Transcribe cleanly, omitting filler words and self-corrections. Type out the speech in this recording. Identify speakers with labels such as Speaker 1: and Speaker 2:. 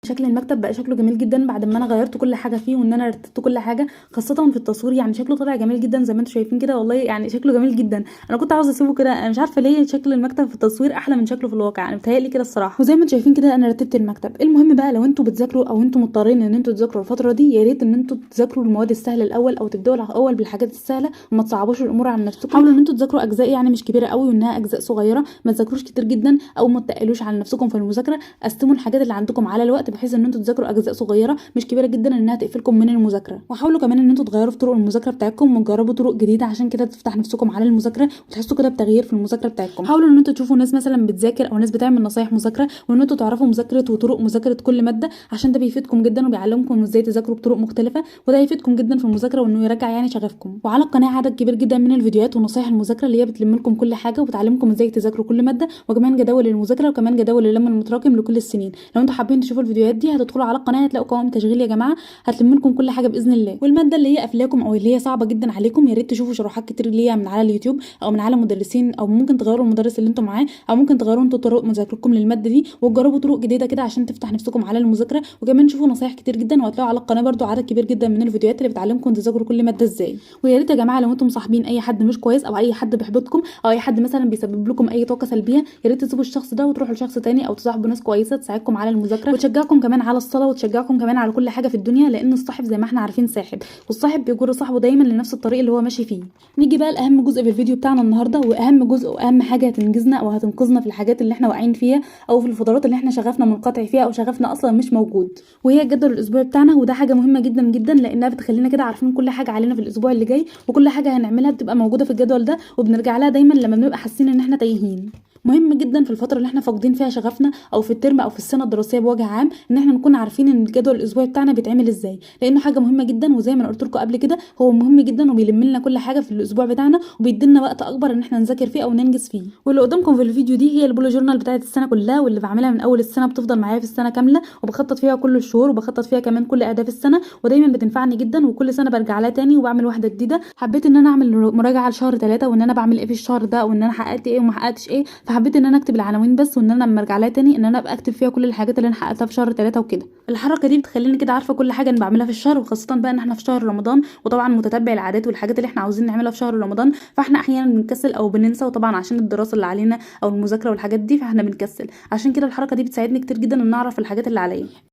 Speaker 1: شكل المكتب بقى شكله جميل جدا بعد ما انا غيرت كل حاجه فيه وان انا رتبت كل حاجه، خاصه في التصوير. يعني شكله طالع جميل جدا زي ما انتم شايفين كده، والله يعني شكله جميل جدا. انا كنت عاوزه اسيبه كده، انا مش عارفه ليه شكل المكتب في التصوير احلى من شكله في الواقع، انا متهيألي كده الصراحه. وزي ما انتم شايفين كده انا رتبت المكتب. المهم بقى لو انتم بتذاكروا او انتم مضطرين ان انتم تذاكروا الفتره دي، يا ريت ان انتم تذاكروا المواد السهله الاول او تبداوا الاول بالحاجات السهله وما تصعبوش الامور على نفسكم. حاولوا ان انتم تذاكروا اجزاء يعني مش كبيره قوي وانها اجزاء صغيره، ما تذاكروش كتير جدا او ما تقلوش على نفسكم في المذاكره. قسموا الحاجات اللي عندكم على الوقت بحيث ان انتم تذاكروا اجزاء صغيره مش كبيره جدا انها تقفلكم من المذاكره. وحاولوا كمان ان انتم تغيروا في طرق المذاكره بتاعتكم وتجربوا طرق جديده عشان كده تفتح نفسكم على المذاكره وتحسوا كده بتغيير في المذاكره بتاعتكم. حاولوا ان انتم تشوفوا ناس مثلا بتذاكر او ناس بتعمل نصايح مذاكره، وان انتم تعرفوا مذاكره وطرق مذاكره كل ماده، عشان ده بيفيدكم جدا وبيعلمكم ازاي تذاكروا بطرق مختلفه، وده هيفيدكم جدا في المذاكره وانه يرجع يعني شغفكم. وعلى القناه عدد كبير جدا من الفيديوهات ونصايح المذاكره اللي هي بتلم لكم كل حاجه وبتعلمكم ازاي تذاكروا كل ماده، وكمان جداول المذاكره وكمان جداول اللم المتراكم لكل السنين. لو انتم حابين تشوفوا الفيديوهات دي هتدخلوا على القناه هتلاقوا قوائم تشغيل يا جماعه، هتلم لكم كل حاجه باذن الله. والماده اللي هي قافلاكم او اللي هي صعبه جدا عليكم يا ريت تشوفوا شروحات كتير ليها من على اليوتيوب او من على مدرسين، او ممكن تغيروا المدرس اللي انتم معاه، او ممكن تغيروا انتوا طرق مذاكرتكم للماده دي وتجربوا طرق جديده كده عشان تفتح نفسكم على المذاكره. وكمان شوفوا نصايح كتير جدا، وهتلاقوا على القناه برده عدد كبير جدا من الفيديوهات اللي بتعلمكم تذاكروا كل ماده ازاي. ويا ريت يا جماعه لو انتم مصاحبين اي حد مش كويس او اي حد بيحبطكم او اي حد مثلا بيسبب لكم اي طاقه سلبيه، يا ريت تسيبوا الشخص ده وتروحوا لشخص تاني، او تصاحبوا ناس كويسه تساعدكم على المذاكره وتشجعكم كمان على الصلاه وتشجعكم كمان على كل حاجه في الدنيا، لان الصاحب زي ما احنا عارفين ساحب، والصاحب بيجر صاحبه دايما لنفس الطريق اللي هو ماشي فيه. نيجي بقى لاهم جزء في الفيديو بتاعنا النهارده، واهم جزء واهم حاجه هتنجزنا او هتنقذنا في الحاجات اللي احنا واقعين فيها، او في الفترات اللي احنا شغفنا منقطع فيها او شغفنا اصلا مش موجود، وهي الجدول الاسبوعي بتاعنا. وده حاجه مهمه جدا جدا لانها بتخلينا كده عارفين كل حاجه علينا في الاسبوع اللي جاي، وكل حاجه هنعملها بتبقى موجوده في الجدول ده وبنرجع لها دايما لما بنبقى حاسين ان احنا تايهين. مهم جدا في الفتره اللي احنا فاقدين فيها شغفنا او في الترم او في السنه الدراسيه بوجه عام ان احنا نكون عارفين ان الجدول الاسبوعي بتاعنا بيتعمل ازاي، لانه حاجه مهمه جدا. وزي ما انا قلت لكم قبل كده هو مهم جدا وبيلم لنا كل حاجه في الاسبوع بتاعنا وبيدينا وقت اكبر ان احنا نذاكر فيه او ننجز فيه. واللي قدامكم في الفيديو دي هي البولو جورنال بتاعه السنه كلها، واللي بعملها من اول السنه بتفضل معايا في السنه كامله، وبخطط فيها كل الشهور وبخطط فيها كمان كل اهداف السنه، ودايما بتنفعني جدا وكل سنه برجع لها تاني وبعمل واحده جديده. حبيت ان انا اعمل مراجعه لشهر 3 وان انا بعمل ايه في الشهر ده وان انا حققت ايه وما حققتش ايه، فحبيت ان انا اكتب العناوين بس، وان انا لما ارجع لها تاني ان انا ابقى اكتب فيها كل الحاجات اللي انا حققتها في شهر 3 وكده. الحركه دي بتخليني كده عارفه كل حاجه انا بعملها في الشهر، وخاصه بقى ان احنا في شهر رمضان، وطبعا متتبع العادات والحاجات اللي احنا عاوزين نعملها في شهر رمضان، فاحنا احيانا بنكسل او بننسى، وطبعا عشان الدراسه اللي علينا او المذاكره والحاجات دي فاحنا بنكسل. عشان كده الحركه دي بتساعدني كتير جدا ان اعرف الحاجات اللي عليا.